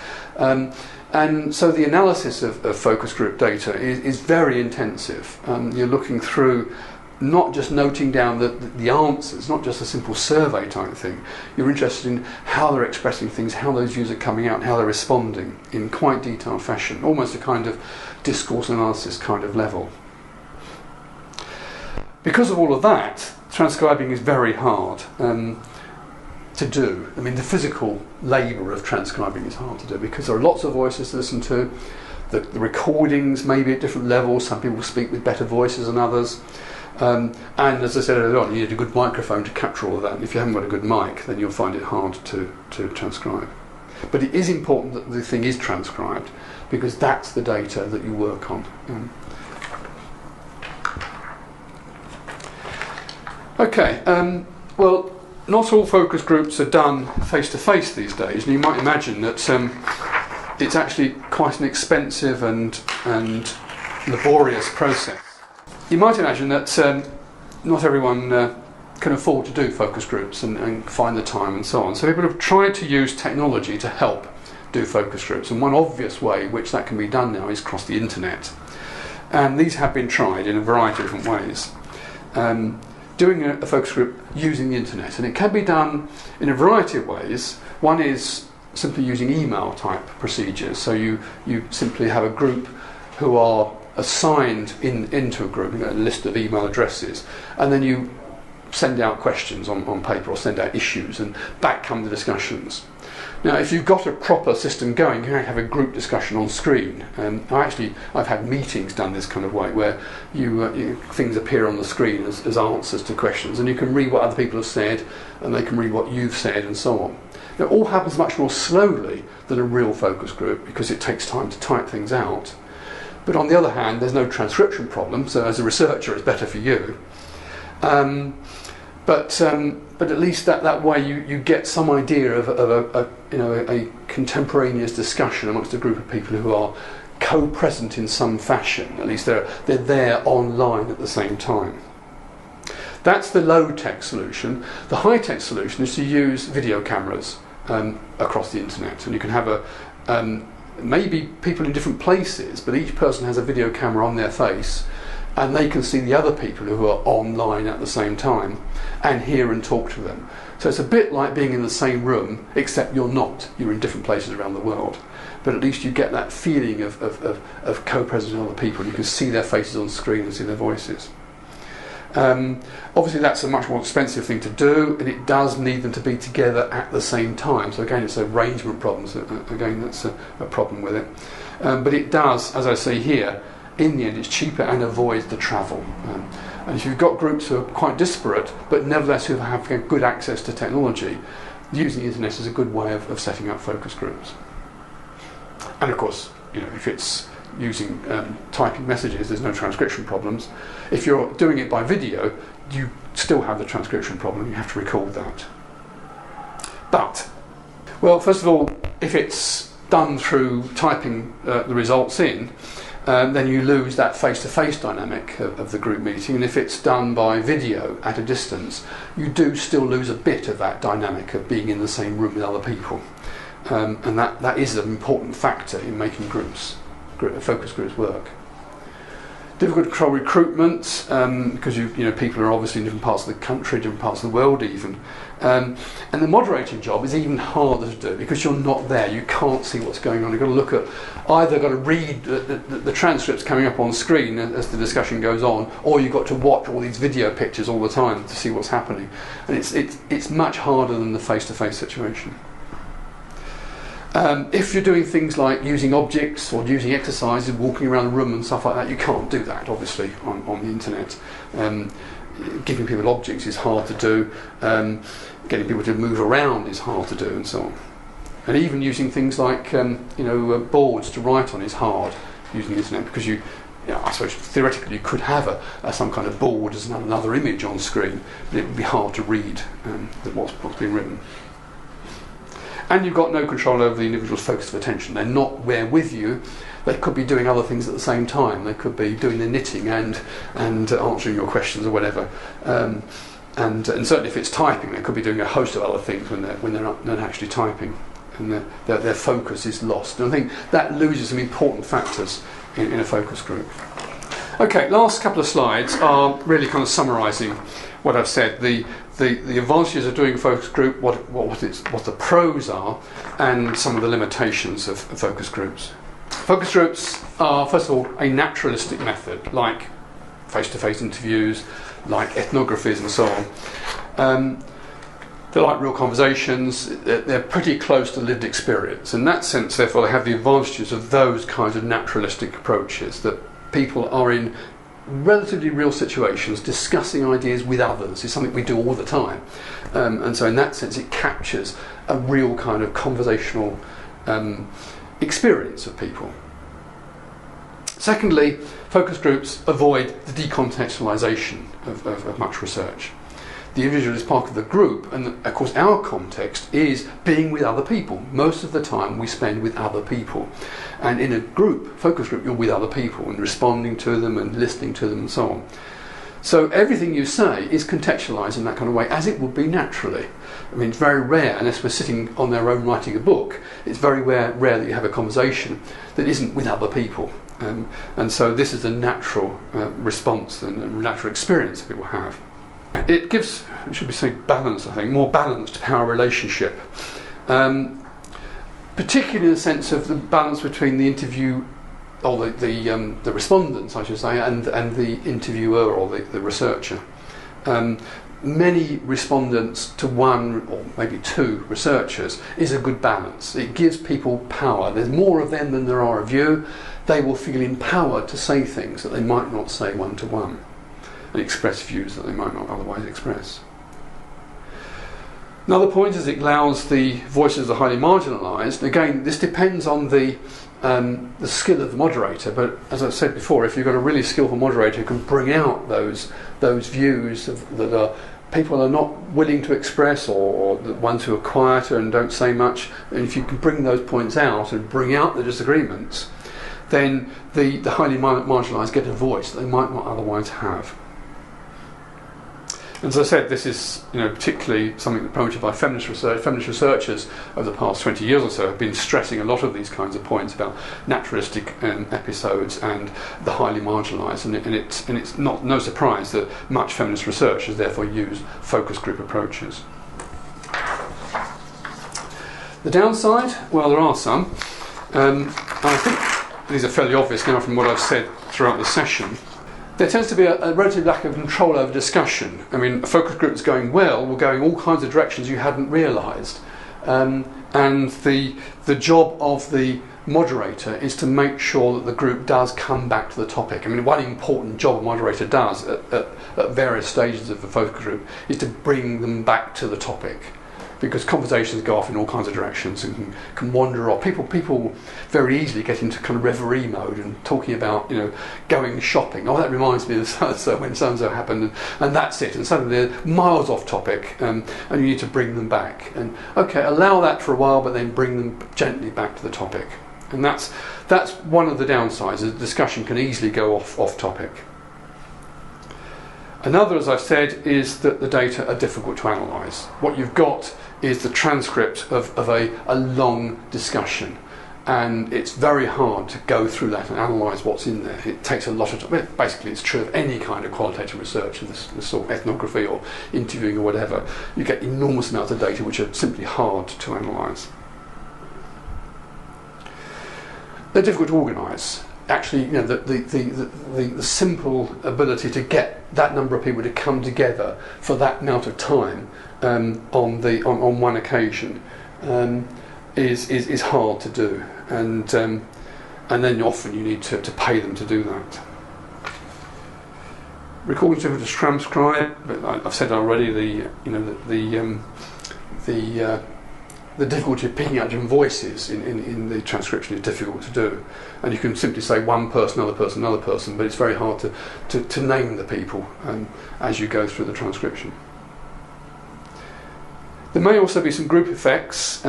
And so the analysis of focus group data is very intensive. You're looking through, not just noting down the answers, not just a simple survey type thing. You're interested in how they're expressing things, how those views are coming out, how they're responding in quite detailed fashion, almost a kind of discourse analysis kind of level. Because of all of that, transcribing is very hard to do. I mean, the physical labour of transcribing is hard to do because there are lots of voices to listen to. The recordings may be at different levels. Some people speak with better voices than others. And as I said earlier on, you need a good microphone to capture all of that. And if you haven't got a good mic, then you'll find it hard to transcribe. But it is important that the thing is transcribed because that's the data that you work on. Well, not all focus groups are done face-to-face these days, and you might imagine that it's actually quite an expensive and laborious process. You might imagine that not everyone can afford to do focus groups and find the time and so on. So people have tried to use technology to help do focus groups, and one obvious way which that can be done now is across the internet. And these have been tried in a variety of different ways. Doing a focus group using the internet, and it can be done in a variety of ways. One is simply using email type procedures. So you simply have a group who are assigned into a group, a list of email addresses, and then you send out questions on paper or send out issues, and back come the discussions. Now, if you've got a proper system going, you can have a group discussion on screen. I've had meetings done this kind of way, where things appear on the screen as answers to questions, and you can read what other people have said, and they can read what you've said, and so on. It all happens much more slowly than a real focus group because it takes time to type things out. But on the other hand, there's no transcription problem, so as a researcher, it's better for you. But at least that way you get some idea of a contemporaneous discussion amongst a group of people who are co-present in some fashion. At least they're there online at the same time. That's the low-tech solution. The high-tech solution is to use video cameras across the internet, and you can have maybe people in different places, but each person has a video camera on their face, and they can see the other people who are online at the same time and hear and talk to them. So it's a bit like being in the same room, except you're not. You're in different places around the world. But at least you get that feeling of co-presence with other people. You can see their faces on screen and see their voices. Obviously that's a much more expensive thing to do, and it does need them to be together at the same time. So again, it's arrangement problems. Again, that's a problem with it. But it does, as I say here, in the end it's cheaper and avoids the travel. And if you've got groups who are quite disparate, but nevertheless who have good access to technology, using the internet is a good way of setting up focus groups. And of course, if it's using typing messages, there's no transcription problems. If you're doing it by video, you still have the transcription problem. You have to record that. But, well, first of all, if it's done through typing the results in, then you lose that face-to-face dynamic of the group meeting, and if it's done by video at a distance, you do still lose a bit of that dynamic of being in the same room with other people. And that is an important factor in making focus groups work. Difficult to control recruitment because people are obviously in different parts of the country, different parts of the world even. And the moderating job is even harder to do because you're not there. You can't see what's going on. You've got to read the transcripts coming up on screen as the discussion goes on, or you've got to watch all these video pictures all the time to see what's happening. And it's much harder than the face-to-face situation. If you're doing things like using objects or using exercises, walking around the room and stuff like that, you can't do that, obviously, on the internet. Giving people objects is hard to do. Getting people to move around is hard to do, and so on. And even using things like boards to write on is hard using the internet because I suppose theoretically you could have some kind of board as another image on screen, but it would be hard to read what's being written. And you've got no control over the individual's focus of attention. They're not there with you. They could be doing other things at the same time. They could be doing their knitting and answering your questions or whatever. And certainly if it's typing, they could be doing a host of other things when they're not actually typing, and their focus is lost. And I think that loses some important factors in a focus group. Okay, last couple of slides are really kind of summarising what I've said. The advantages of doing a focus group, what the pros are, and some of the limitations of focus groups. Focus groups are, first of all, a naturalistic method, like face-to-face interviews, like ethnographies and so on. They're like real conversations. They're pretty close to lived experience. In that sense, therefore, they have the advantages of those kinds of naturalistic approaches, that people are in relatively real situations discussing ideas with others. Is something we do all the time. And so in that sense, it captures a real kind of conversational experience of people. Secondly, focus groups avoid the decontextualisation of much research. The individual is part of the group, and of course our context is being with other people. Most of the time we spend with other people, and in a group, focus group, you're with other people and responding to them and listening to them and so on. So everything you say is contextualised in that kind of way, as it would be naturally. I mean, it's very rare, unless we're sitting on their own writing a book, it's very rare that you have a conversation that isn't with other people. And so this is a natural response and a natural experience that people have. It gives, should we say, balance, I think, more balance to our relationship. Particularly in the sense of the balance between the interview, or the respondents, I should say, and the interviewer or the researcher. Many respondents to one or maybe two researchers is a good balance. It gives people power. There's more of them than there are of you. They will feel empowered to say things that they might not say one-to-one, and express views that they might not otherwise express. Another point is it allows the voices of the highly marginalised. Again, this depends on the skill of the moderator, but as I've said before, if you've got a really skillful moderator who can bring out those views that people are not willing to express, or the ones who are quieter and don't say much, and if you can bring those points out and bring out the disagreements, then the highly marginalised get a voice that they might not otherwise have. And as I said, this is particularly something promoted by feminist research. Feminist researchers over the past 20 years or so have been stressing a lot of these kinds of points about naturalistic episodes and the highly marginalised. And it's no surprise that much feminist research has therefore used focus group approaches. The downside? Well, there are some. I think these are fairly obvious now from what I've said throughout the session. There tends to be a relative lack of control over discussion. I mean, a focus group that's going well will go in all kinds of directions you hadn't realised. And the job of the moderator is to make sure that the group does come back to the topic. I mean, one important job a moderator does at various stages of the focus group is to bring them back to the topic. Because conversations go off in all kinds of directions and can wander off. People very easily get into kind of reverie mode and talking about going shopping. Oh, that reminds me of so when so happened, and that's it. And suddenly they're miles off topic, and you need to bring them back. And okay, allow that for a while, but then bring them gently back to the topic. And that's one of the downsides. The discussion can easily go off topic. Another, as I've said, is that the data are difficult to analyse. What you've got is the transcript of a long discussion, and it's very hard to go through that and analyse what's in there. It takes a lot of time. Basically, it's true of any kind of qualitative research, this sort of ethnography or interviewing or whatever. You get enormous amounts of data which are simply hard to analyse. They're difficult to organise. Actually, the simple ability to get that number of people to come together for that amount of time on one occasion is hard to do, and then often you need to pay them to do that. Recordings difficult to transcribe, but I've said already the the difficulty of picking out different voices in the transcription is difficult to do, and you can simply say one person, another person, another person, but it's very hard to name the people as you go through the transcription. There may also be some group effects.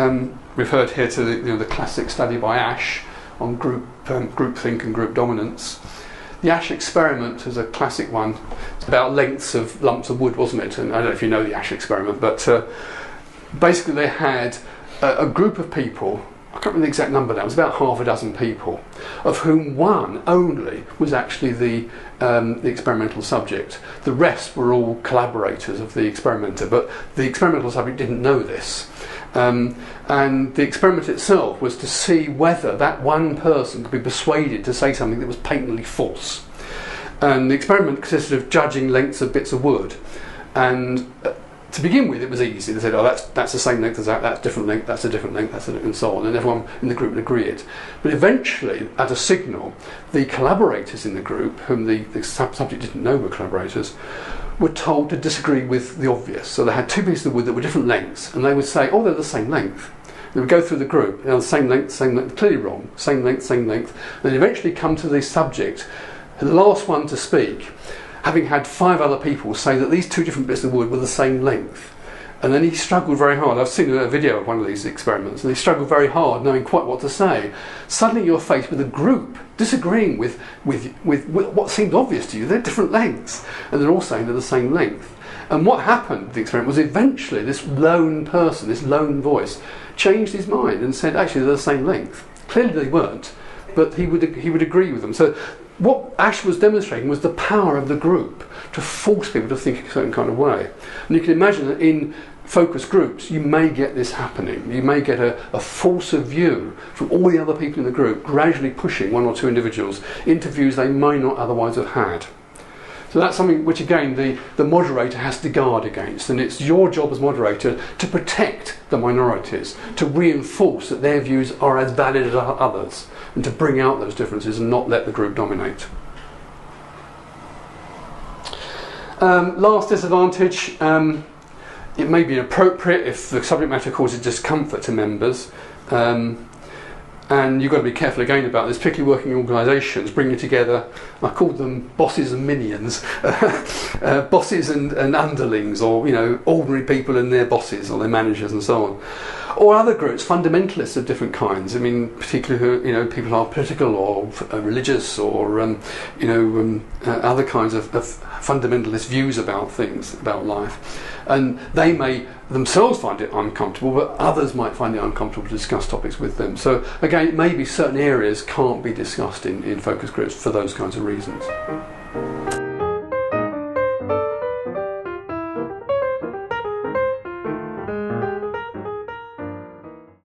We've heard here to the classic study by Ash on groupthink and group dominance. The Ash experiment is a classic one. It's about lengths of lumps of wood, wasn't it? And I don't know if you know the Ash experiment, but basically they had a group of people, I can't remember the exact number now, it was about half a dozen people, of whom one only was actually the experimental subject. The rest were all collaborators of the experimenter, but the experimental subject didn't know this. And the experiment itself was to see whether that one person could be persuaded to say something that was patently false. And the experiment consisted of judging lengths of bits of wood. And to begin with, it was easy. They said, "Oh, that's the same length as that. That's different length. That's a different length. That's and so on." And everyone in the group would agree it. But eventually, at a signal, the collaborators in the group, whom the subject didn't know were collaborators, were told to disagree with the obvious. So they had two pieces of wood that were different lengths, and they would say, "Oh, they're the same length." They would go through the group, the same length, clearly wrong, same length, and then eventually come to the subject, the last one to speak, having had 5 other people say that these 2 different bits of wood were the same length. And then he struggled very hard. I've seen a video of one of these experiments, and he struggled very hard, knowing quite what to say. Suddenly you're faced with a group disagreeing with what seemed obvious to you. They're different lengths, and they're all saying they're the same length. And what happened with the experiment was eventually this lone person, this lone voice, changed his mind and said, actually, they're the same length. Clearly they weren't, but he would agree with them. So what Ash was demonstrating was the power of the group to force people to think a certain kind of way. And you can imagine that in focus groups you may get this happening. You may get a force of view from all the other people in the group gradually pushing 1 or 2 individuals into views they may not otherwise have had. So that's something which again the moderator has to guard against, and it's your job as moderator to protect the minorities, to reinforce that their views are as valid as others, and to bring out those differences and not let the group dominate. Last disadvantage, it may be inappropriate if the subject matter causes discomfort to members, and you've got to be careful again about this, particularly working in organisations, bringing together, I called them bosses and minions, bosses and underlings, or ordinary people and their bosses or their managers and so on. Or other groups, fundamentalists of different kinds. I mean, particularly who people are political or religious or other kinds of fundamentalist views about things, about life, and they may themselves find it uncomfortable, but others might find it uncomfortable to discuss topics with them. So again, maybe certain areas can't be discussed in focus groups for those kinds of reasons.